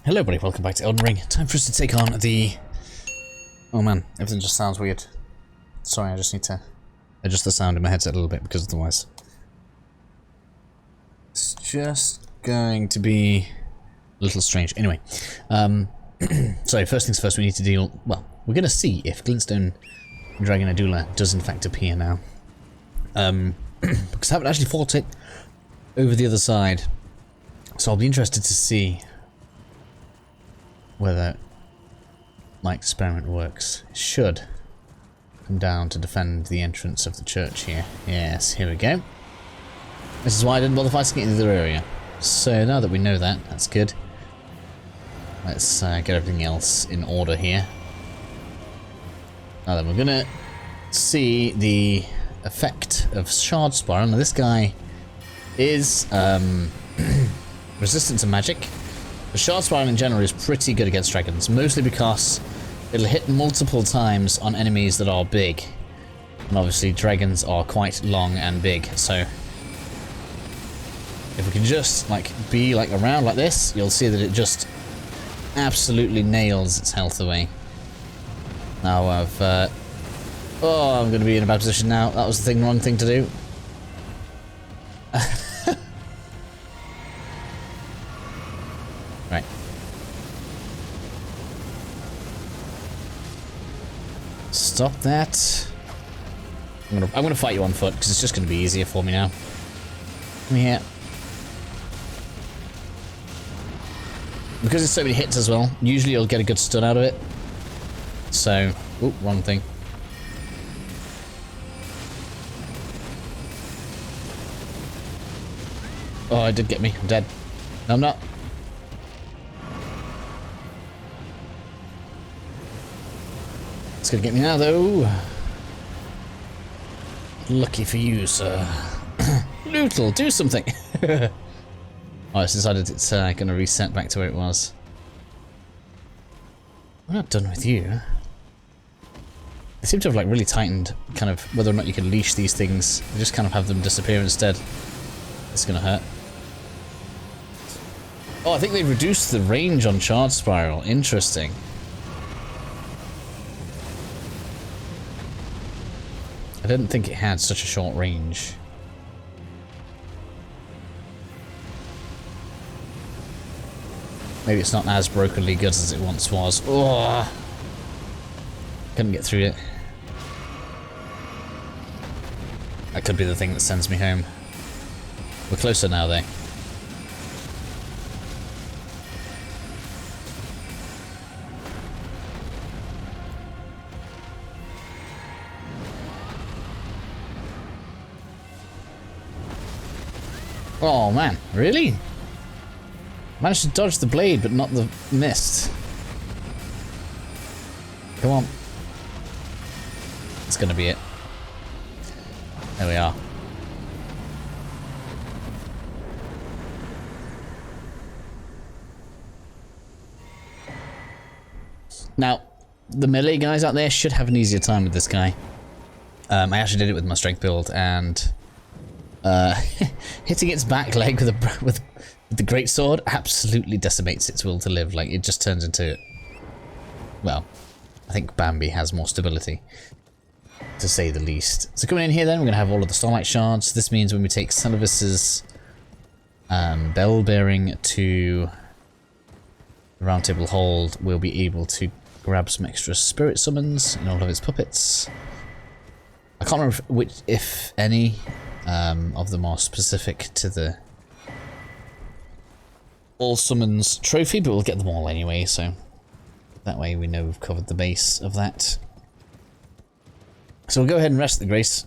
Hello everybody, welcome back to Elden Ring. Time for us to take on the... Oh man, everything just sounds weird. Sorry, I just need to adjust the sound in my headset a little bit because otherwise... It's just going to be a little strange. Anyway, sorry, first things first, we need to deal... Well, we're going to see if Glintstone Dragon Adula does in fact appear now. Because I haven't actually fought it over the other side. So I'll be interested to see whether my experiment works. It should come down to defend the entrance of the church here. Yes, here we go. This is why I didn't bother fighting it in the other area. So now that we know that, that's good. Let's get everything else in order here. Now then, we're gonna see the effect of Shard Spiral. Now this guy is resistant to magic. The Shard Spiral in general is pretty good against dragons, mostly because it'll hit multiple times on enemies that are big. And obviously dragons are quite long and big, so if we can just be around like this, you'll see that it just absolutely nails its health away. Now oh, I'm going to be in a bad position now. That was the wrong thing to do. Right. Stop that. I'm gonna fight you on foot because it's just going to be easier for me now. Come here. Because it's so many hits as well, usually you'll get a good stun out of it. So, oh, wrong thing. Oh, it did get me. I'm dead. No, I'm not. It's gonna get me now, though. Lucky for you, sir. Lootle, do something. Oh, it's decided it's gonna reset back to where it was. I'm not done with you. They seem to have really tightened kind of whether or not you can leash these things. You just kind of have them disappear instead. It's gonna hurt. Oh, I think they've reduced the range on Shard Spiral. Interesting. I didn't think it had such a short range. Maybe it's not as brokenly good as it once was. Oh, couldn't get through it. That could be the thing that sends me home. We're closer now, though. Oh man, really? Managed to dodge the blade, but not the mist. Come on. It's gonna be it. There we are. Now, the melee guys out there should have an easier time with this guy. I actually did it with my strength build, and hitting its back leg with the greatsword absolutely decimates its will to live. It just turns into... Well, I think Bambi has more stability, to say the least. So coming in here then, we're going to have all of the Starlight Shards. This means when we take Celavis's bell bearing to the Round Table Hold, we'll be able to grab some extra spirit summons and all of its puppets. I can't remember which, if any, of them are specific to the All Summons trophy, but we'll get them all anyway, so that way we know we've covered the base of that. So we'll go ahead and rest the grace.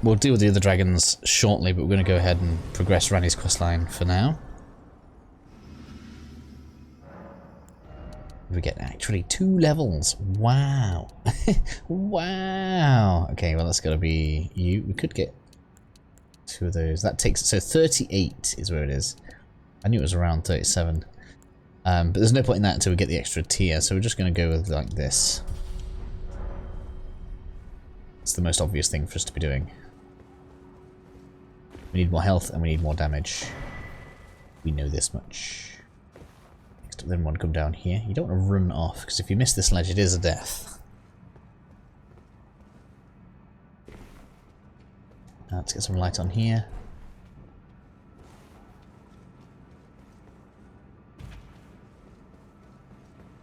We'll deal with the other dragons shortly, but we're going to go ahead and progress Ranni's questline for now. We get actually 2 levels. Wow. Wow. Okay, well that's got to be you. We could get 2 of those. That takes... So 38 is where it is. I knew it was around 37. But there's no point in that until we get the extra tier, so we're just going to go with this. It's the most obvious thing for us to be doing. We need more health and we need more damage. We know this much. Next left, then one come down here. You don't want to run off, because if you miss this ledge, it is a death. Let's get some light on here.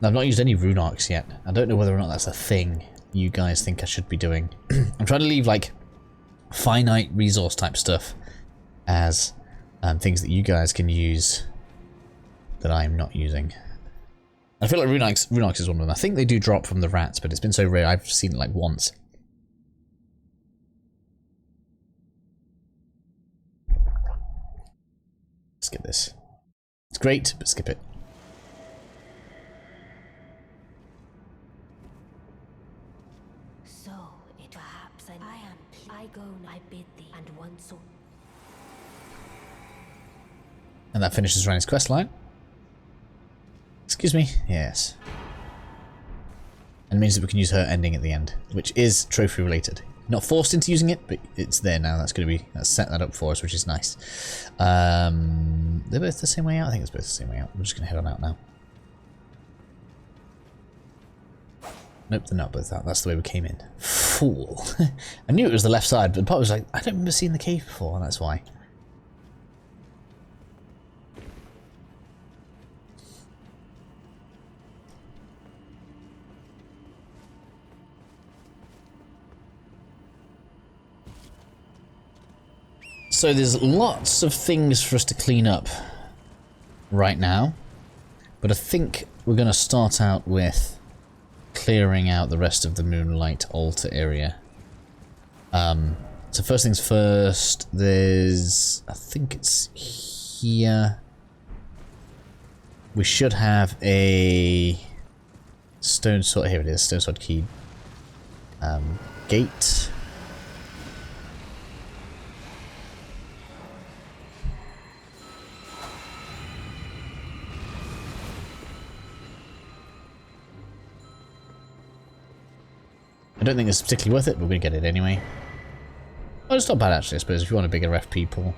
I've not used any rune arcs yet. I don't know whether or not that's a thing you guys think I should be doing. I'm trying to leave like finite resource type stuff as things that you guys can use that I'm not using. I feel like rune arcs is one of them. I think they do drop from the rats, but it's been so rare I've seen it like once. Skip this. It's great, but skip it. So it perhaps I go, I bid thee, and one so. And that finishes Ranni's quest line. Excuse me. Yes. And it means that we can use her ending at the end, which is trophy related. Not forced into using it, but it's there now. That's going to be set that up for us, which is nice. They're both the same way out. I think it's both the same way out. I'm just going to head on out now. Nope, they're not both out. That's the way we came in. Fool. I knew it was the left side, but the part was like, I don't remember seeing the cave before, and that's why. So there's lots of things for us to clean up right now, but I think we're going to start out with clearing out the rest of the Moonlight Altar area. So first things first, there's, I think it's here, we should have a stone sword, here it is, stone sword key gate. I don't think it's particularly worth it, but we're going to get it anyway. Well, it's not bad actually, I suppose, if you want a bigger FP pool.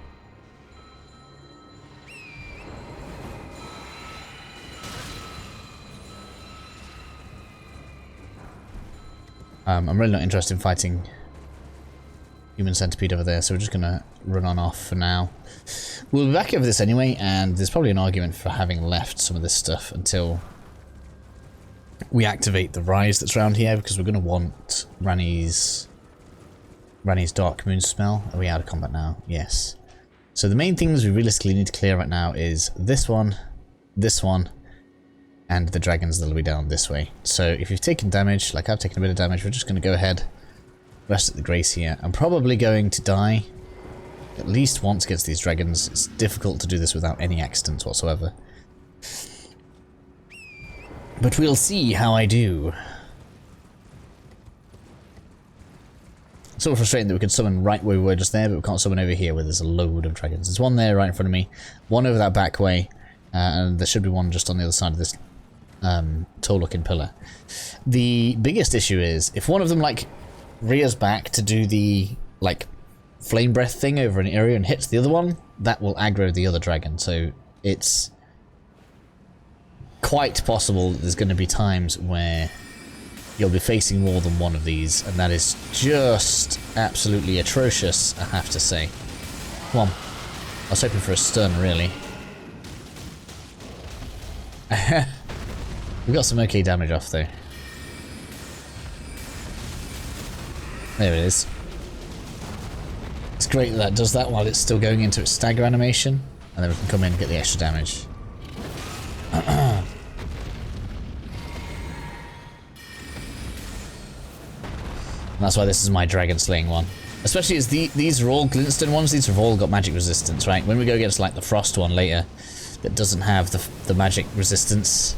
I'm really not interested in fighting human centipede over there, so we're just going to run on off for now. We'll be back over this anyway, and there's probably an argument for having left some of this stuff until we activate the rise that's around here, because we're going to want Ranni's Dark Moon spell. Are we out of combat now? Yes. So the main things we realistically need to clear right now is this one, and the dragons that'll be down this way. So if you've taken damage, like I've taken a bit of damage, we're just going to go ahead, rest at the grace here. I'm probably going to die at least once against these dragons. It's difficult to do this without any accidents whatsoever. But we'll see how I do. It's sort of frustrating that we could summon right where we were just there, but we can't summon over here where there's a load of dragons. There's one there right in front of me, one over that back way, and there should be one just on the other side of this tall looking pillar. The biggest issue is if one of them like rears back to do the like flame breath thing over an area and hits the other one, that will aggro the other dragon. So it's quite possible that there's going to be times where you'll be facing more than one of these, and that is just absolutely atrocious, I have to say. Come on. I was hoping for a stun, really. We got some okay damage off, though. There it is. It's great that that does that while it's still going into its stagger animation, and then we can come in and get the extra damage. And that's why this is my dragon slaying one. Especially as these are all glintstone ones, these have all got magic resistance, right? When we go against like the frost one later, that doesn't have the magic resistance,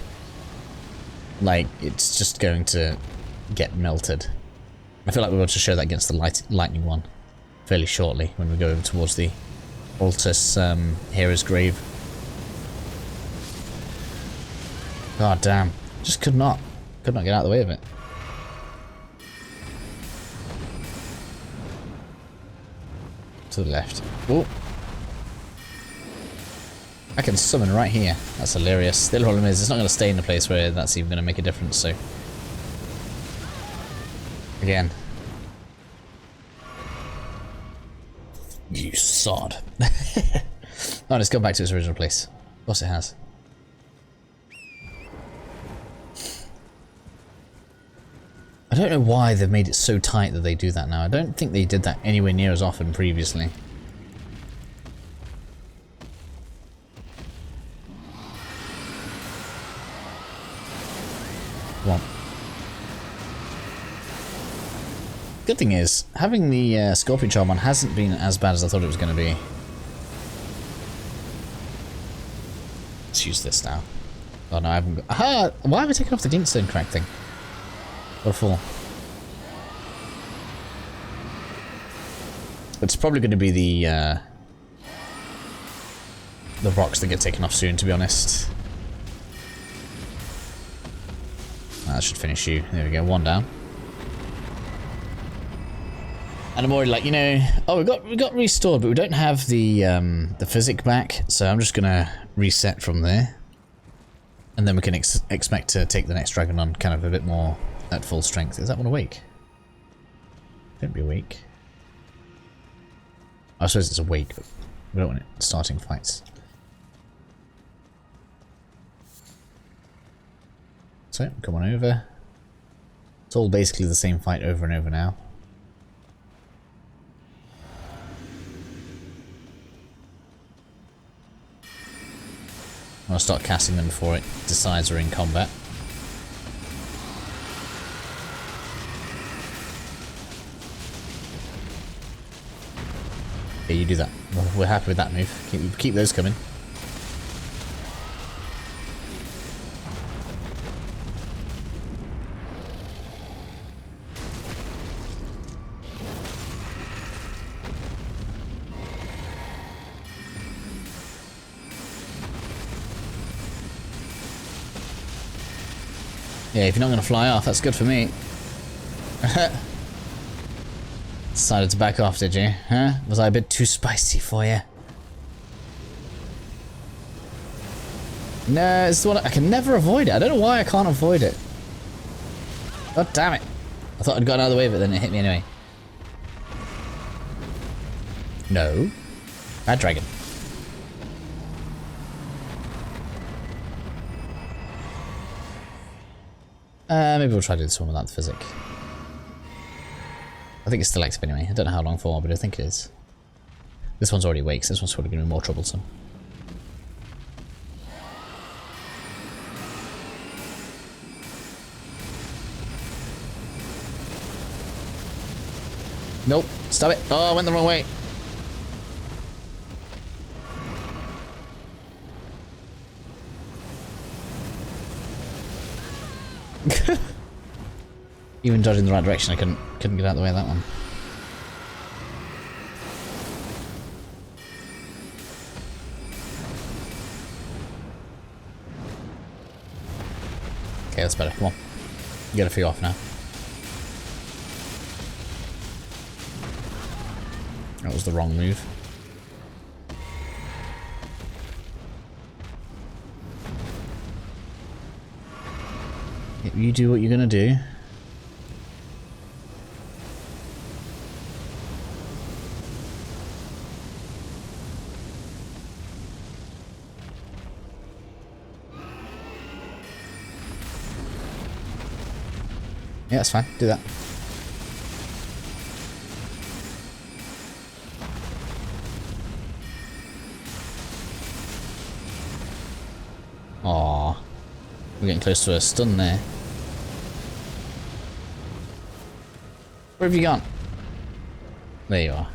like it's just going to get melted. I feel like we're going to show that against the lightning one fairly shortly when we go over towards the Altus Hera's grave. God damn. Just could not get out of the way of it. To the left. Oh. I can summon right here. That's hilarious. The problem is it's not going to stay in a place where that's even going to make a difference, so... Again. You sod. Oh, it's gone back to its original place. Of course it has. I don't know why they've made it so tight that they do that now. I don't think they did that anywhere near as often previously. Come on. Good thing is, having the Scorpion Charm on hasn't been as bad as I thought it was going to be. Let's use this now. Oh no, I haven't got... Aha! Why have I taken off the Glintstone crack thing? What a fool. It's probably going to be the rocks that get taken off soon, to be honest. That should finish you. There we go, one down. And I'm already like, you know, oh, we got restored, but we don't have the physic back, so I'm just gonna reset from there, and then we can expect to take the next dragon on kind of a bit more at full strength. Is that one awake? Don't be awake. I suppose it's awake, but we don't want it starting fights. So come on over. It's all basically the same fight over and over now. I'll start casting them before it decides we're in combat. Okay, you do that. We're happy with that move. Keep those coming. Yeah, if you're not going to fly off, that's good for me. Decided to back off, did you? Huh? Was I a bit too spicy for you? No, it's the one I can never avoid it. I don't know why I can't avoid it. God damn it. I thought I'd gotten out of the way, but then it hit me anyway. No. Bad dragon. Maybe we'll try to do this one without the physic. I think it's still active anyway. I don't know how long for, but I think it is. This one's already awake, so this one's probably going to be more troublesome. Nope. Stop it. Oh, I went the wrong way. Even dodging the right direction, I couldn't get out of the way of that one. Okay, that's better. Come on. Get a few off now. That was the wrong move. You do what you're gonna do. Yeah, that's fine. Do that. Aww. We're getting close to a stun there. Where have you gone? There you are.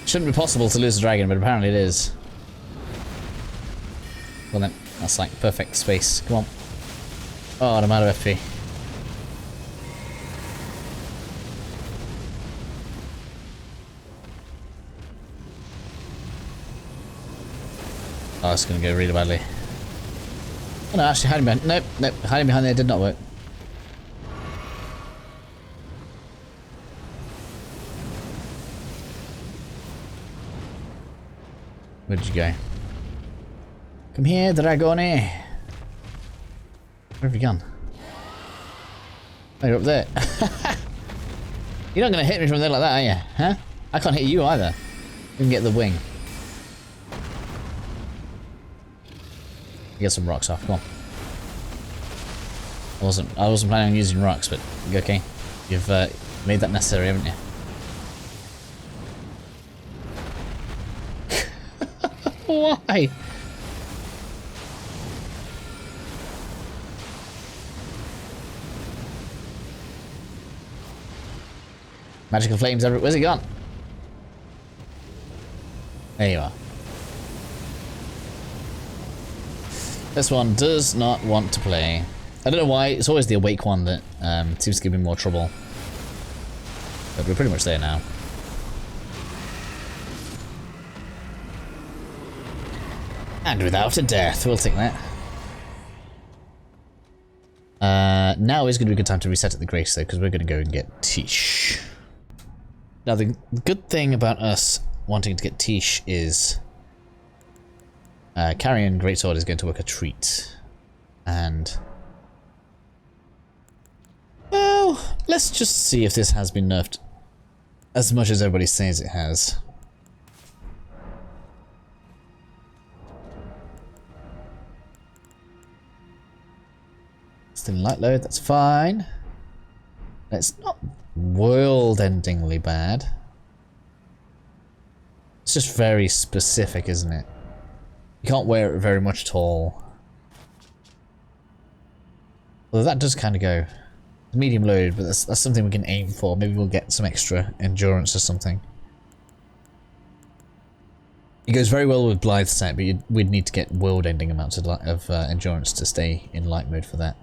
Shouldn't be possible to lose a dragon, but apparently it is. Well then, that's like perfect space. Come on. Oh, and I'm out of FP. Oh, it's gonna go really badly. Oh no, actually hiding behind. Nope, nope. Hiding behind there did not work. Where did you go? Come here, Dragone. Where have you gone? Oh, you're up there. You're not going to hit me from there like that, are you? Huh? I can't hit you either. You can get the wing. Get some rocks off. Come on. I wasn't planning on using rocks, but okay. You've made that necessary, haven't you? Why? Magical flames everywhere. Where's he gone? There you are. This one does not want to play. I don't know why. It's always the awake one that seems to give me more trouble. But we're pretty much there now. And without a death, we'll take that. Now is going to be a good time to reset at the Grace, though, because we're going to go and get Tish. Now, the good thing about us wanting to get Tish is Carrion Greatsword is going to work a treat. And well, let's just see if this has been nerfed as much as everybody says it has. Still light load, that's fine. It's not world-endingly bad. It's just very specific, isn't it? You can't wear it very much at all. Although that does kind of go medium loaded, but that's something we can aim for. Maybe we'll get some extra endurance or something. It goes very well with Blythe set, but we'd need to get world-ending amounts of endurance to stay in light mode for that.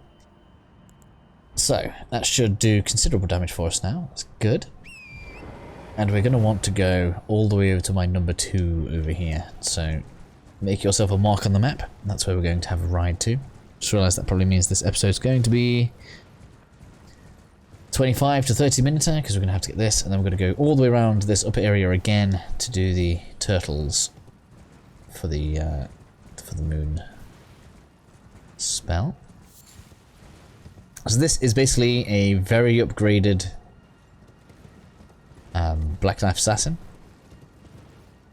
So, that should do considerable damage for us now. That's good. And we're going to want to go all the way over to my number 2 over here. So, make yourself a mark on the map. That's where we're going to have a ride to. Just realised that probably means this episode's going to be 25 to 30 minutes, because we're going to have to get this, and then we're going to go all the way around this upper area again to do the turtles for the moon spell. So this is basically a very upgraded Black Knife Assassin.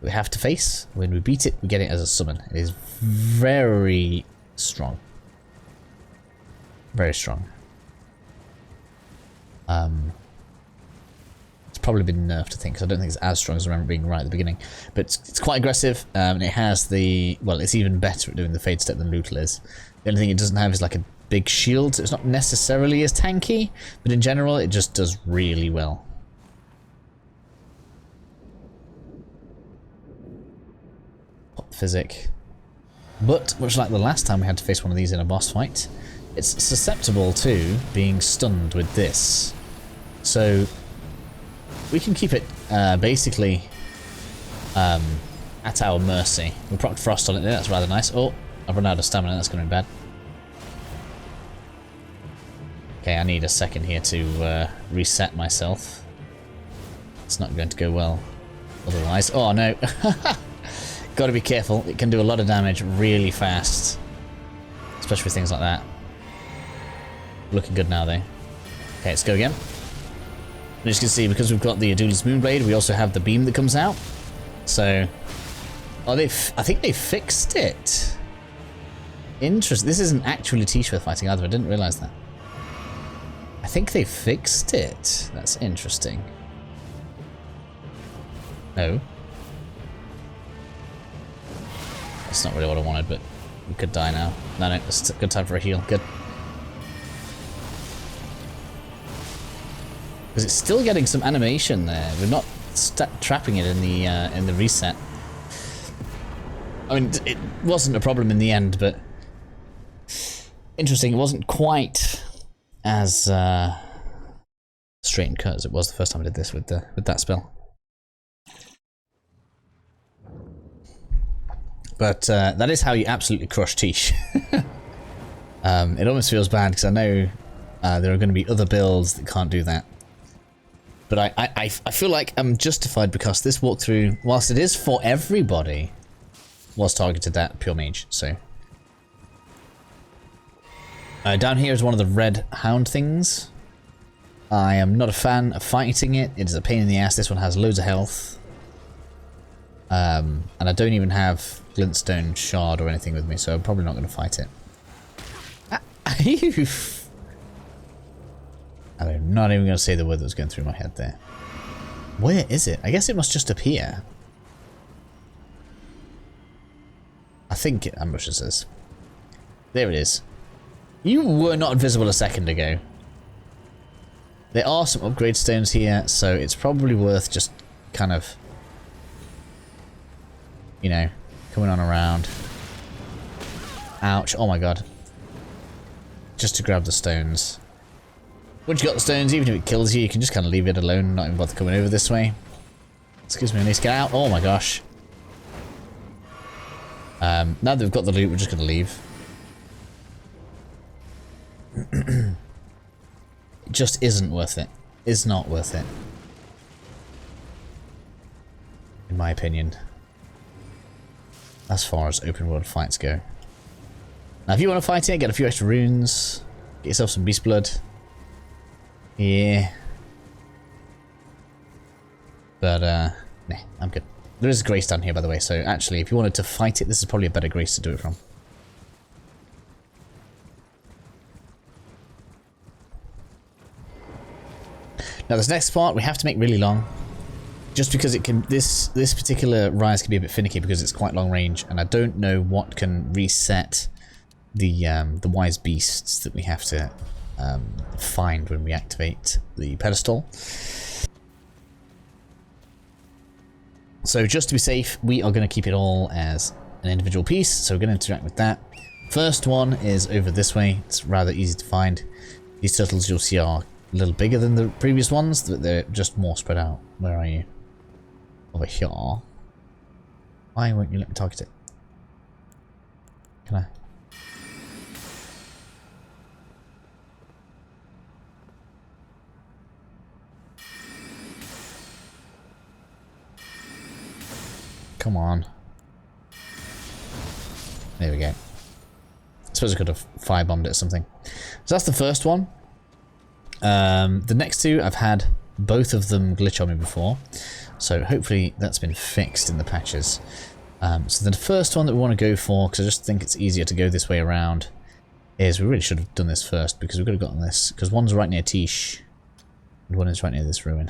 We have to face. When we beat it, we get it as a summon. It is very strong. Very strong. It's probably been nerfed, I think, because I don't think it's as strong as I remember being right at the beginning. But it's quite aggressive, and it has the... Well, it's even better at doing the fade step than Lootle is. The only thing it doesn't have is like a big shield, so it's not necessarily as tanky, but in general it just does really well. Pop physic. But, much like the last time we had to face one of these in a boss fight, it's susceptible to being stunned with this. So, we can keep it basically at our mercy. We proc Frost on it there, that's rather nice. Oh, I've run out of stamina, that's going to be bad. Okay, I need a second here to reset myself. It's not going to go well otherwise. Oh no! Gotta be careful, it can do a lot of damage really fast. Especially with things like that. Looking good now though. Okay, let's go again. And as you can see, because we've got the Adulis Moonblade, we also have the beam that comes out. So... Oh, I think they fixed it. Interesting. This isn't actually Tish we're fighting either, I didn't realise that. I think they fixed it. That's interesting. No. That's not really what I wanted, but we could die now. No, it's a good time for a heal. Good. Because it's still getting some animation there. We're not trapping it in the reset. I mean, it wasn't a problem in the end, but interesting. It wasn't quite as straight and cut as it was the first time I did this with that spell. But that is how you absolutely crush Tish. It almost feels bad because I know there are going to be other builds that can't do that. But I feel like I'm justified because this walkthrough, whilst it is for everybody, was targeted at pure mage. So Down here is one of the red hound things. I am not a fan of fighting it. It is a pain in the ass. This one has loads of health. And I don't even have glintstone shard or anything with me, so I'm probably not going to fight it. I'm not even going to say the word that was going through my head there. Where is it? I guess it must just appear. I think it ambushes us. There it is. You were not visible a second ago. There are some upgrade stones here, so it's probably worth just kind of, you know, coming on around. Ouch. Oh my god. Just to grab the stones. Once you got the stones, even if it kills you, you can just kind of leave it alone, not even bother coming over this way. Excuse me, I need to get out. Oh my gosh. Now that we've got the loot, we're just going to leave. It just isn't worth it. Is not worth it. In my opinion. As far as open world fights go. Now if you want to fight it, get a few extra runes. Get yourself some beast blood. Yeah. But, nah, I'm good. There is a grace down here, by the way, so actually, if you wanted to fight it, this is probably a better grace to do it from. Now, this next part, we have to make really long. Just because it can, this particular rise can be a bit finicky because it's quite long range, and I don't know what can reset the wise beasts that we have to find when we activate the pedestal. So just to be safe, we are going to keep it all as an individual piece, so we're going to interact with that. First one is over this way. It's rather easy to find. These turtles you'll see are a little bigger than the previous ones, but they're just more spread out. Where are you? Over here. Why won't you let me target it? Can I? Come on. There we go. I suppose I could have firebombed it or something. So that's the first one. The next two, I've had both of them glitch on me before. So hopefully that's been fixed in the patches. So the first one that we want to go for, because I just think it's easier to go this way around, is we really should have done this first, because we could have gotten this. Because one's right near Tish, and one is right near this ruin.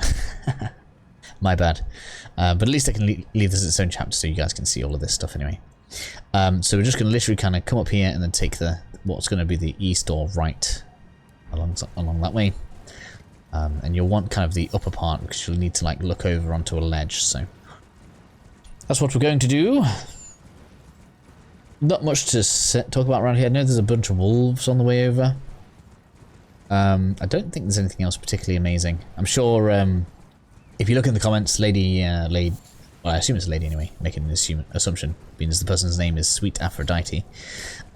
My bad. But at least I can leave this as its own chapter so you guys can see all of this stuff anyway. So we're just going to literally kind of come up here and then take the what's going to be the east or right along that way. And you'll want kind of the upper part because you'll need to like look over onto a ledge. So that's what we're going to do. Not much to talk about around here. I know there's a bunch of wolves on the way over. I don't think there's anything else particularly amazing. I'm sure if you look in the comments, well, I assume it's a lady anyway, making an assumption, being as the person's name is Sweet Aphrodite.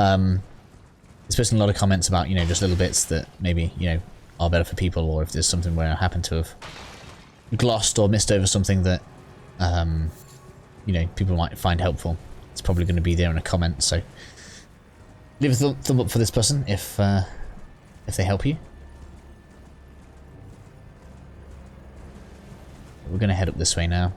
It's posting a lot of comments about, you know, just little bits that maybe, you know, are better for people, or if there's something where I happen to have glossed or missed over something that, you know, people might find helpful. It's probably going to be there in a comment, so leave a thumb up for this person if they help you. We're going to head up this way now.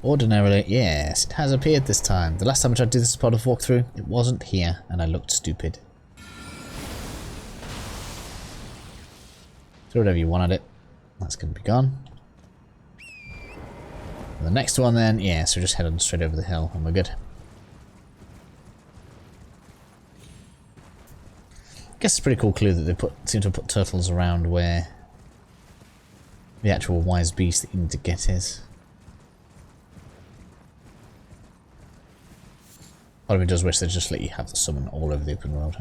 Ordinarily, yes, it has appeared this time. The last time I tried to do this part of walkthrough, it wasn't here, and I looked stupid. Throw whatever you want at it. That's going to be gone. And the next one then, yeah, so just head on straight over the hill and we're good. I guess it's a pretty cool clue that they seem to have put turtles around where the actual wise beast that you need to get is. Part of me does wish they'd just let you have the summon all over the open world.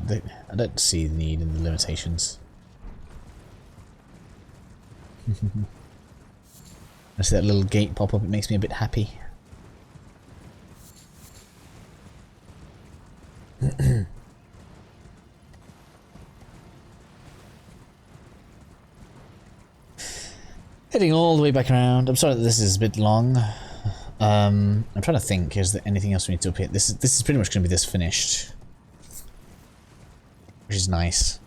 I don't see the need in the limitations. I see that little gate pop up, it makes me a bit happy. Heading all the way back around. I'm sorry that this is a bit long. I'm trying to think, is there anything else we need to up here? This is pretty much going to be this finished. Which is nice.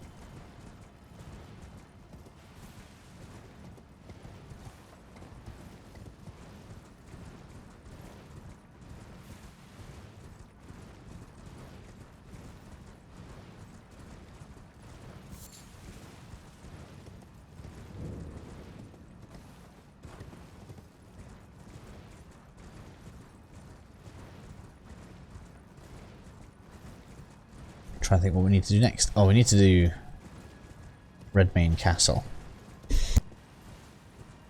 Trying to think what we need to do next. Oh, we need to do Redmane Castle.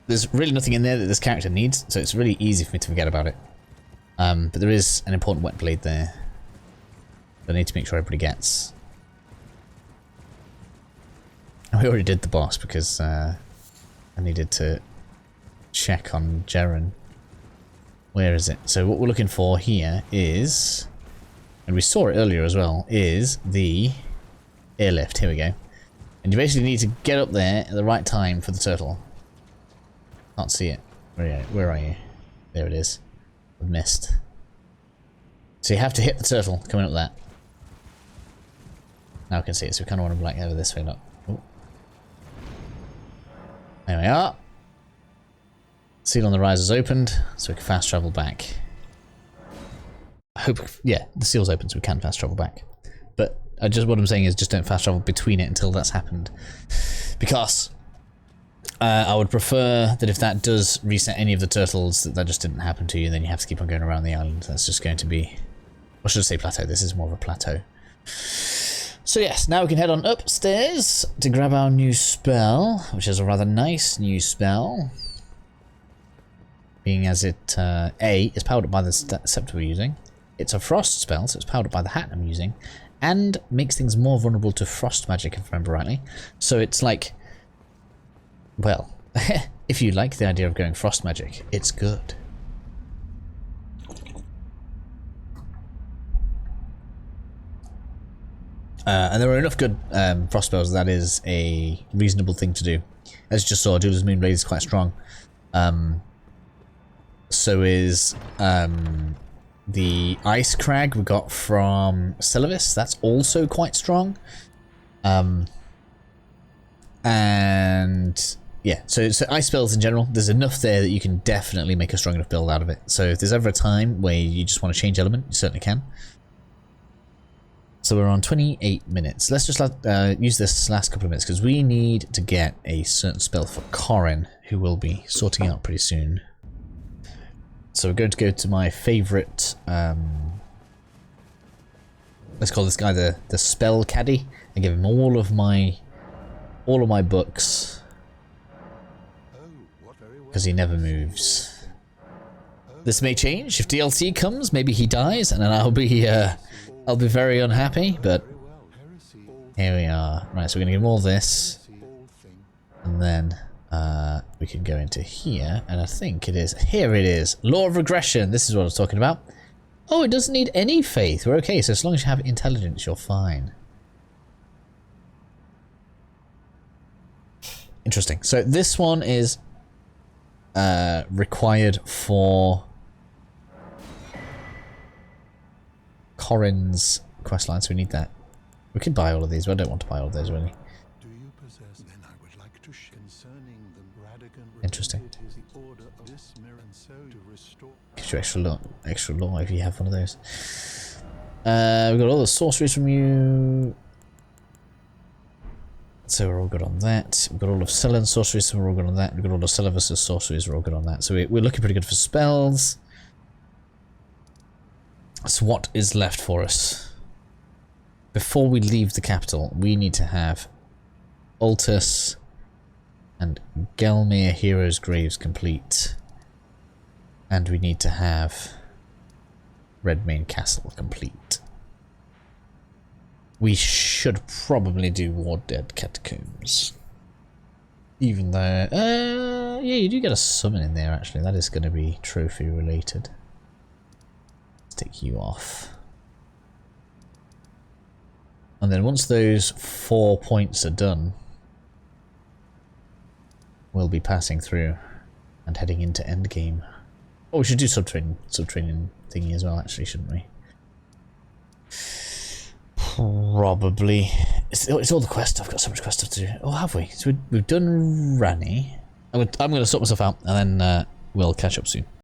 There's really nothing in there that this character needs, so it's really easy for me to forget about it. But there is an important wet blade there that I need to make sure everybody gets. And we already did the boss because I needed to check on Jaren. Where is it? So what we're looking for here is, and we saw it earlier as well, is the airlift. Here we go. And you basically need to get up there at the right time for the turtle. Can't see it. Where are you? There it is. I've missed. So you have to hit the turtle coming up that. Now I can see it, so we kind of want to like over this way. Look. Ooh. There we are. Seal on the Rise is opened, so we can fast travel back. I hope, yeah, the seal's open, so we can fast travel back. But what I'm saying is just don't fast travel between it until that's happened. Because I would prefer that if that does reset any of the turtles, that just didn't happen to you, then you have to keep on going around the island. That's just going to be, or should I say plateau? This is more of a plateau. So yes, now we can head on upstairs to grab our new spell, which is a rather nice new spell. Being as it, A, is powered up by the scepter we're using. It's a frost spell, so it's powered up by the hat I'm using. And makes things more vulnerable to frost magic, if I remember rightly. So it's like, well, if you like the idea of going frost magic, it's good. And there are enough good frost spells that is a reasonable thing to do. As you just saw, Jula's Moonblade is quite strong. So is the Ice Crag we got from Celavis. That's also quite strong. And yeah, so ice spells in general, there's enough there that you can definitely make a strong enough build out of it. So if there's ever a time where you just want to change element, you certainly can. So we're on 28 minutes. Let's just use this last couple of minutes because we need to get a certain spell for Corin, who we'll be sorting out pretty soon. So we're going to go to my favourite, let's call this guy the spell caddy, and give him all of my books, because he never moves. This may change if DLC comes. Maybe he dies, and then I'll be very unhappy. But here we are. Right, so we're gonna give him all this, and then we can go into here, and I think it is, here it is, Law of Regression. This is what I was talking about. Oh, it doesn't need any faith. We're okay, so as long as you have intelligence, you're fine. Interesting. So this one is required for Corin's questline, so we need that. We could buy all of these, but I don't want to buy all of those, really. Interesting. Gives you extra law if you have one of those. We've got all the sorceries from you. So we're all good on that. We've got all of Celan's sorceries, so we're all good on that. We've got all of Celavis's sorceries, we're all good on that. So we're looking pretty good for spells. So what is left for us? Before we leave the capital, we need to have Altus and Gelmir Heroes Graves complete. And we need to have Redmane Castle complete. We should probably do War Dead Catacombs. Even though, yeah, you do get a summon in there actually. That is going to be trophy related. Let's take you off. And then once those 4 points are done, we'll be passing through and heading into endgame. Oh, we should do subtraining thingy as well, actually, shouldn't we? Probably. It's all the quest. I've got so much quest stuff to do. Oh, have we? So we've done Ranni. I'm going to sort myself out, and then we'll catch up soon.